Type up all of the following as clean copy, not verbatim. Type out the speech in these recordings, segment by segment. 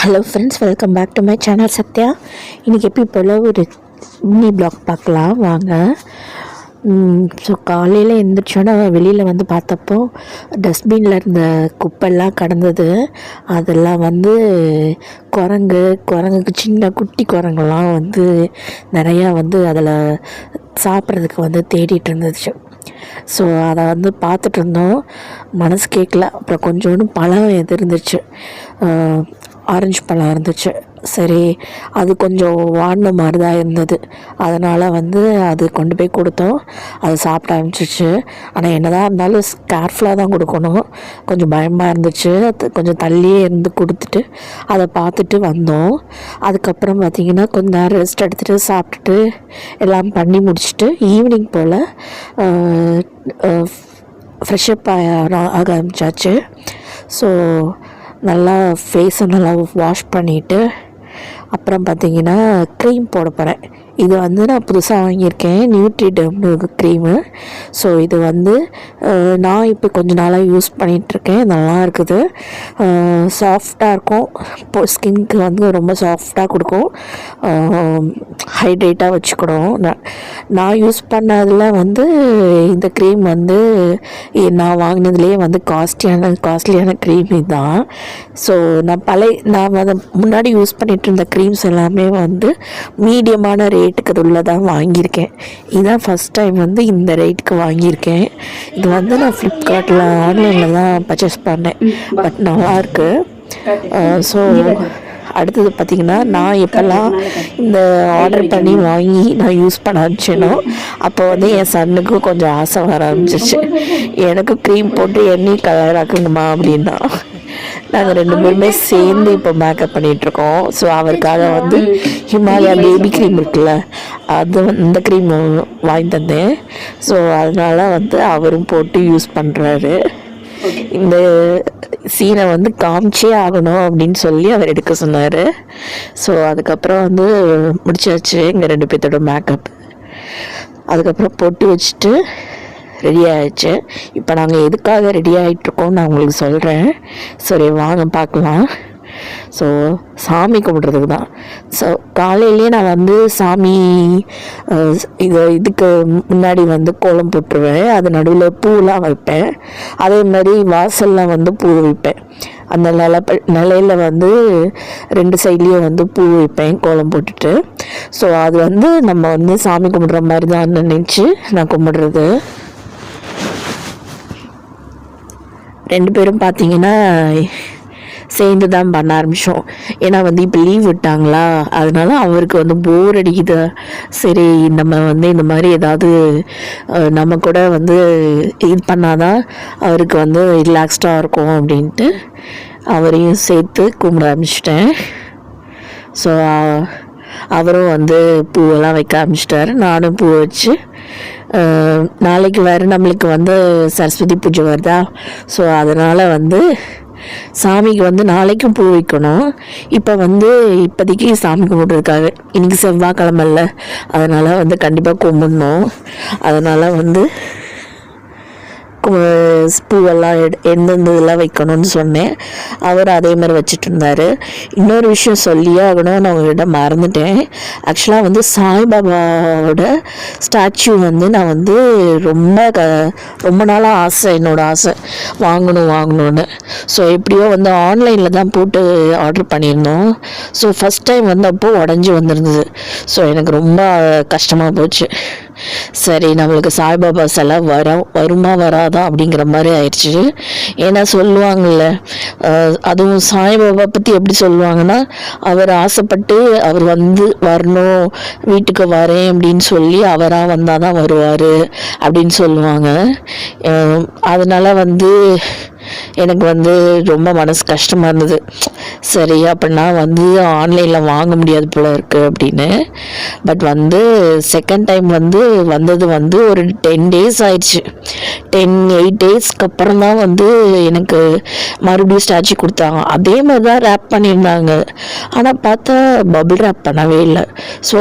Hello friends, welcome back to my channel Sathya. இன்றைக்கி எப்படி போல் ஒரு மினி பிளாக் பார்க்கலாம் வாங்க. ஸோ காலையில் எழுந்திரிச்சோன்னா வெளியில் வந்து பார்த்தப்போ டஸ்ட்பினில் இருந்த குப்பெல்லாம் கடந்தது. அதெல்லாம் வந்து குரங்குக்கு சின்ன குட்டி குரங்கெல்லாம் வந்து நிறையா வந்து அதில் சாப்பிட்றதுக்கு வந்து தேடிட்டு இருந்துச்சு. ஸோ அதை வந்து பார்த்துட்டு இருந்தோம், மனசு கேட்கல. அப்புறம் கொஞ்சோண்டு பழம் எது இருந்துச்சு, ஆரஞ்சு பழம் இருந்துச்சு. சரி, அது கொஞ்சம் வாடின மாதிரி தான் இருந்தது. அதனால் வந்து அது கொண்டு போய் கொடுத்தோம். அது சாப்பிட ஆரம்பிச்சிச்சு. ஆனால் என்னதான் இருந்தாலும் கேர்ஃபுல்லாக தான் கொடுக்கணும். கொஞ்சம் பயமாக இருந்துச்சு. கொஞ்சம் தள்ளியே இருந்து கொடுத்துட்டு அதை பார்த்துட்டு வந்தோம். அதுக்கப்புறம் பார்த்திங்கன்னா கொஞ்சம் நேரம் ரெஸ்ட் எடுத்துகிட்டு சாப்பிட்டுட்டு எல்லாம் பண்ணி முடிச்சுட்டு ஈவினிங் போல் ஃப்ரெஷ்அப் ஆக ஆரம்பிச்சாச்சு. ஸோ நல்லா ஃபேஸை நல்லா வாஷ் பண்ணிவிட்டு அப்புறம் பார்த்திங்கன்னா க்ரீம் போட போகிறேன். இது வந்து நான் புதுசாக வாங்கியிருக்கேன், நியூட்ரிடர்ம்னு ஒரு க்ரீமு. ஸோ இது வந்து நான் இப்போ கொஞ்ச நாளாக யூஸ் பண்ணிகிட்ருக்கேன். நல்லா இருக்குது, சாஃப்டாக இருக்கும். இப்போ ஸ்கின்க்கு வந்து ரொம்ப சாஃப்டாக கொடுக்கும், ஹைட்ரேட்டாக வச்சுக்கணும். நான் யூஸ் பண்ணதில் வந்து இந்த க்ரீம் வந்து நான் வாங்கினதுலேயே வந்து காஸ்ட்லியான க்ரீம் இதுதான். ஸோ நான் அதை முன்னாடி யூஸ் பண்ணிகிட்டு இருந்த க்ரீம்ஸ் எல்லாமே வந்து மீடியமான ரேட்டுக்கு அது உள்ளதான் வாங்கியிருக்கேன். இதுதான் ஃபஸ்ட் டைம் வந்து இந்த ரேட்டுக்கு வாங்கியிருக்கேன். இது வந்து நான் ஃப்ளிப்கார்ட்டில் ஆன்லைனில் தான் பர்ச்சேஸ் பண்ணேன். பட் நல்லாயிருக்கு. ஸோ அடுத்தது பார்த்திங்கன்னா, நான் எப்போல்லாம் இந்த ஆர்டர் பண்ணி வாங்கி நான் யூஸ் பண்ண ஆரம்பிச்சேனோ அப்போ வந்து என் சன்னுக்கும் கொஞ்சம் ஆசை வர ஆரம்பிச்சிச்சு. எனக்கு க்ரீம் போட்டு எண்ணெய் கலர் ஆக்குங்கம்மா அப்படின்னா நாங்கள் 2 பேருமே சேர்ந்து இப்போ மேக்கப் பண்ணிகிட்ருக்கோம். ஸோ அவருக்காக வந்து ஹிமாலயா பேபி க்ரீம் இருக்குல்ல, அது இந்த க்ரீம் வாங்கி தந்தேன். ஸோ அதனால் வந்து அவரும் போட்டு யூஸ் பண்ணுறாரு. இந்த சீனை வந்து காமிச்சே ஆகணும் அப்படின்னு சொல்லி அவர் எடுக்க சொன்னார். ஸோ அதுக்கப்புறம் வந்து முடிச்சாச்சு எங்கள் 2 பேர்த்தோட மேக்கப். அதுக்கப்புறம் பொட்டு வச்சுட்டு ரெடி ஆகிடுச்சு. இப்போ நாங்கள் எதுக்காக ரெடி ஆகிட்ருக்கோம் நான் உங்களுக்கு சொல்கிறேன். சரி வாங்க பார்க்கலாம். ஸோ சாமி கும்பிட்றதுக்கு தான். ஸோ காலையிலே நான் வந்து சாமி இதுக்கு முன்னாடி வந்து கோலம் போட்டுருவேன். அது நடுவில் பூவெலாம் வைப்பேன். அதே மாதிரி வாசலில் வந்து பூ வைப்பேன். அந்த நிலையில் வந்து 2 சைட்லேயும் வந்து பூ வைப்பேன் கோலம் போட்டுட்டு. ஸோ அது வந்து நம்ம வந்து சாமி கும்பிட்ற மாதிரி தான் நினச்சி நான் கும்பிட்றது. 2 பேரும் பார்த்திங்கன்னா சேர்ந்து தான் பண்ண ஆரம்பித்தோம். ஏன்னா வந்து இப்போ லீவ் விட்டாங்களா, அதனால அவருக்கு வந்து போர் அடிக்குது. சரி நம்ம வந்து இந்த மாதிரி ஏதாவது நம்ம கூட வந்து இது பண்ணாதான் அவருக்கு வந்து ரிலாக்ஸ்டாக இருக்கும் அப்படின்ட்டு அவரையும் சேர்த்து கும்பிட ஆரம்பிச்சிட்டேன். ஸோ அவரும் வந்து பூவெல்லாம் வைக்க ஆரம்பிச்சிட்டாரு. நானும் பூ வச்சு, நாளைக்கு வேறு நம்மளுக்கு வந்து சரஸ்வதி பூஜை வருதா. ஸோ அதனால் வந்து சாமிக்கு வந்து நாளைக்கும் பூ வைக்கணும். இப்போ வந்து இப்போதைக்கு சாமி கும்பிட்றதுக்காக, இன்றைக்கி செவ்வாய்க்கிழமை இல்லை, அதனால் வந்து கண்டிப்பாக கும்பிடணும். அதனால் வந்து பூவெல்லாம் எந்தெந்த இதெல்லாம் வைக்கணும்னு சொன்னேன். அவர் அதே மாதிரி வச்சுட்டு இருந்தார். இன்னொரு விஷயம் சொல்லியே ஆகணும், நான் உங்கள்கிட்ட மறந்துட்டேன். ஆக்சுவலாக வந்து சாய்பாபாவோட ஸ்டாச்சு வந்து நான் வந்து ரொம்ப நாளாக ஆசை, என்னோடய ஆசை வாங்கணும்னு. ஸோ எப்படியோ வந்து ஆன்லைனில் தான் போட்டு ஆர்டர் பண்ணியிருந்தோம். ஸோ ஃபஸ்ட் டைம் வந்து அப்போது உடஞ்சி வந்திருந்தது. ஸோ எனக்கு ரொம்ப கஷ்டமாக போச்சு. சரி நம்மளுக்கு சாய்பாபா சிலை வருமா வராதா அப்படிங்கிற மாதிரி ஆயிடுச்சு. ஏன்னா சொல்லுவாங்கள்ல, அதுவும் சாய்பாபா பற்றி எப்படி சொல்லுவாங்கன்னா, அவர் ஆசைப்பட்டு அவர் வந்து வரணும், வீட்டுக்கு வரேன் அப்படின்னு சொல்லி அவராக வந்தால் தான் வருவார் அப்படின்னு சொல்லுவாங்க. அதனால் வந்து எனக்கு வந்து ரொம்ப மனசு கஷ்டமாக இருந்தது. சரி அப்படின்னா வந்து ஆன்லைனில் வாங்க முடியாது போல இருக்குது அப்படின்னு. பட் வந்து செகண்ட் டைம் வந்தது வந்து ஒரு 10 days ஆயிடுச்சு. 8 daysக்கு அப்புறம் தான் வந்து எனக்கு மறுபடியும் ஸ்டாச்சு கொடுத்தாங்க. அதே மாதிரி தான் ரேப் பண்ணியிருந்தாங்க. ஆனால் பார்த்தா பபிள் ரேப் பண்ணவே இல்லை. ஸோ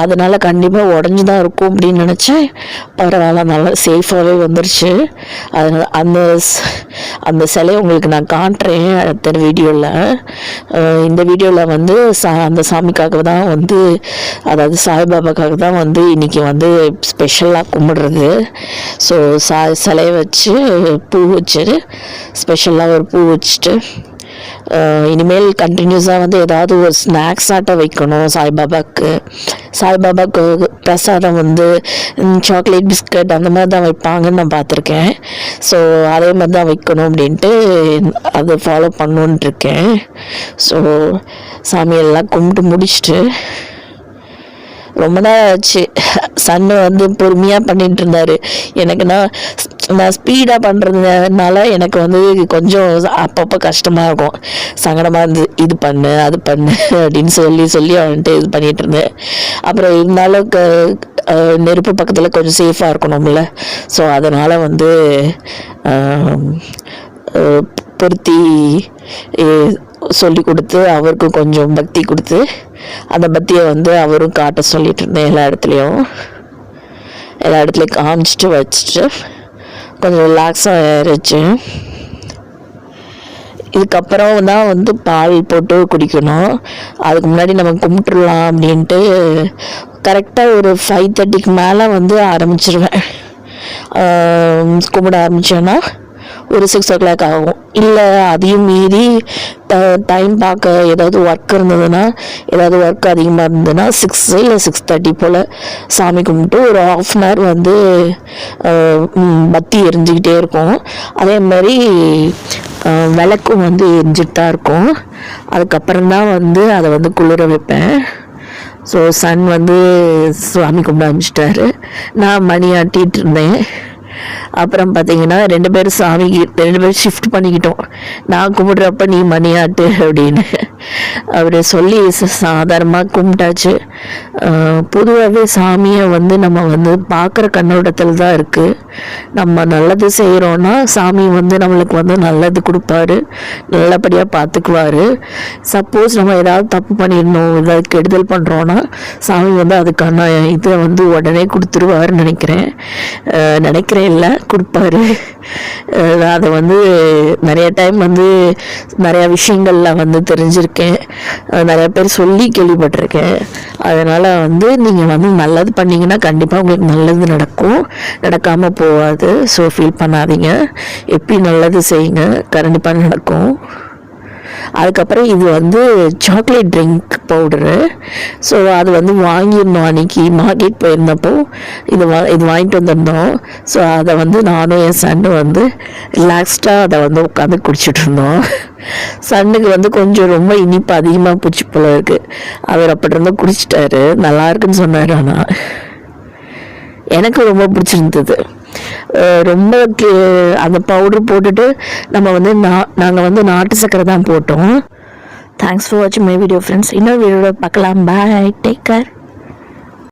அதனால் கண்டிப்பாக உடஞ்சி தான் இருக்கும் அப்படின்னு நினச்சேன். பரவாயில்ல, நல்லா சேஃபாகவே வந்துருச்சு. அதனால் அந்த அந்த சிலையை உங்களுக்கு நான் காட்டுறேன் அடுத்த வீடியோவில். இந்த வீடியோவில் வந்து அந்த சாமிக்காக தான் வந்து, அதாவது சாய்பாபாக்காக தான் வந்து இன்றைக்கி வந்து ஸ்பெஷலாக கும்பிடுறது. ஸோ சிலையை வச்சு பூ வச்சு ஸ்பெஷலாக ஒரு பூ வச்சுட்டு இனிமேல் கண்டினியூஸாக வந்து ஏதாவது ஒரு ஸ்நாக்ஸ் ஆட்ட வைக்கணும் சாய்பாபாவுக்கு. சாய்பாபாவுக்கு பிரசாதம் வந்து சாக்லேட் பிஸ்கட் அந்த மாதிரி தான் வைப்பாங்கன்னு நான் பார்த்துருக்கேன். ஸோ அதே மாதிரி தான் வைக்கணும் அப்படின்ட்டு அதை ஃபாலோ பண்ணணுன்ட்டு இருக்கேன். ஸோ சாமியெல்லாம் கும்பிட்டு முடிச்சுட்டு ரொம்ப நாள் ஆச்சு. சன்னு வந்து பொறுமையாக பண்ணிகிட்டு இருந்தார். எனக்கு நான் ஸ்பீடாக பண்ணுறதுனால எனக்கு வந்து கொஞ்சம் அப்பப்போ கஷ்டமாக இருக்கும், சங்கடமாக இருந்து இது பண்ணு அது பண்ணு அப்படின்னு சொல்லி அவன்ட்டு இது பண்ணிகிட்டு இருந்தேன். அப்புறம் இருந்தாலும் நெருப்பு பக்கத்தில் கொஞ்சம் சேஃபாக இருக்கணும்ல. ஸோ அதனால் வந்து பொருத்தி சொல்லி கொடுத்து அவருக்கு கொஞ்சம் பக்தி கொடுத்து அந்த பக்தியை வந்து அவரும் காட்ட சொல்லிட்டு இருந்தேன். எல்லா இடத்துலையும் காமிச்சிட்டு வச்சுட்டு கொஞ்சம் ரிலாக்ஸாக ஆயிடுச்சு. இதுக்கப்புறம் தான் வந்து பால் போட்டு குடிக்கணும். அதுக்கு முன்னாடி நம்ம கும்பிட்டுடலாம் அப்படின்ட்டு கரெக்டாக ஒரு 5:30க்கு மேலே வந்து ஆரம்பிச்சிருவேன். கும்பிட ஆரம்பித்தேன்னா ஒரு 6 o'clock ஆகும். இல்லை அதையும் மீறி டைம் பார்க்க ஏதாவது ஒர்க் இருந்ததுன்னா, ஏதாவது ஒர்க் அதிகமாக இருந்ததுன்னா 6 இல்லை 6:30 போல் சாமி கும்பிட்டு ஒரு 1/2 an hour வந்து பத்தி எரிஞ்சிக்கிட்டே இருக்கும். அதே மாதிரி விளக்கும் வந்து எரிஞ்சிட்டு தான் இருக்கும். அதுக்கப்புறம் தான் வந்து அதை வந்து குளிர வைப்பேன். ஸோ சன் வந்து சாமி கும்பிட ஆரம்பிச்சிட்டாரு. நான் மணி ஆட்டிகிட்டு இருந்தேன். அப்புறம் பார்த்தீங்கன்னா 2 பேரும் ஷிஃப்ட் பண்ணிக்கிட்டோம். நான் கும்பிட்றப்ப நீ மணியாட்டு அப்படின்னு அவர் சொல்லி சாதாரணமாக கும்பிட்டாச்சு. பொதுவாகவே சாமியை வந்து நம்ம வந்து பார்க்குற கண்ணோட்டத்தில் தான் இருக்குது. நம்ம நல்லது செய்கிறோன்னா சாமி வந்து நம்மளுக்கு வந்து நல்லது கொடுப்பாரு, நல்லபடியாக பார்த்துக்குவார். சப்போஸ் நம்ம ஏதாவது தப்பு பண்ணிடணும், ஏதாவது கெடுதல் பண்ணுறோன்னா சாமி வந்து அதுக்கான இதை வந்து உடனே கொடுத்துருவாருன்னு நினைக்கிறேன் இல்லை கொடுப்பாரு. அதை வந்து நிறைய டைம் வந்து நிறையா விஷயங்களில் வந்து தெரிஞ்சிருக்கேன், நிறைய பேர் சொல்லி கேள்விப்பட்டிருக்கேன். அதனால் வந்து நீங்கள் வந்து நல்லது பண்ணிங்கன்னா கண்டிப்பாக உங்களுக்கு நல்லது நடக்கும், நடக்காமல் போகாது. ஸோ ஃபீல் பண்ணாதீங்க, எப்படி நல்லது செய்யுங்க, கண்டிப்பாக நடக்கும். அதுக்கப்புறம் இது வந்து சாக்லேட் ட்ரிங்க் பவுடரு. ஸோ அது வந்து வாங்கியிருந்தோம் அன்றைக்கி மார்க்கெட் போயிருந்தப்போ இது வாங்கிட்டு வந்திருந்தோம். ஸோ அதை வந்து நானும் என் சன்னு வந்து ரிலாக்ஸ்டாக அதை வந்து உட்காந்து குடிச்சிட்டு இருந்தோம். சன்னுக்கு வந்து கொஞ்சம் ரொம்ப இனிப்பு அதிகமாக பிடிச்சி போல இருக்குது. அவர் அப்படி இருந்தால் குடிச்சிட்டாரு, நல்லா இருக்குன்னு சொன்னார். ஆனால் எனக்கு ரொம்ப பிடிச்சிருந்தது. ரொம்ப அந்த பவுடர் போட்டுட்டு நம்ம வந்து நாங்கள் வந்து நாட்டு சக்கரை தான் போட்டோம். தேங்க்ஸ் ஃபார் வாட்சிங் மை வீடியோ ஃப்ரெண்ட்ஸ். இன்னொரு வீடியோவில் பார்க்கலாம். பாய், டேக் கேர்.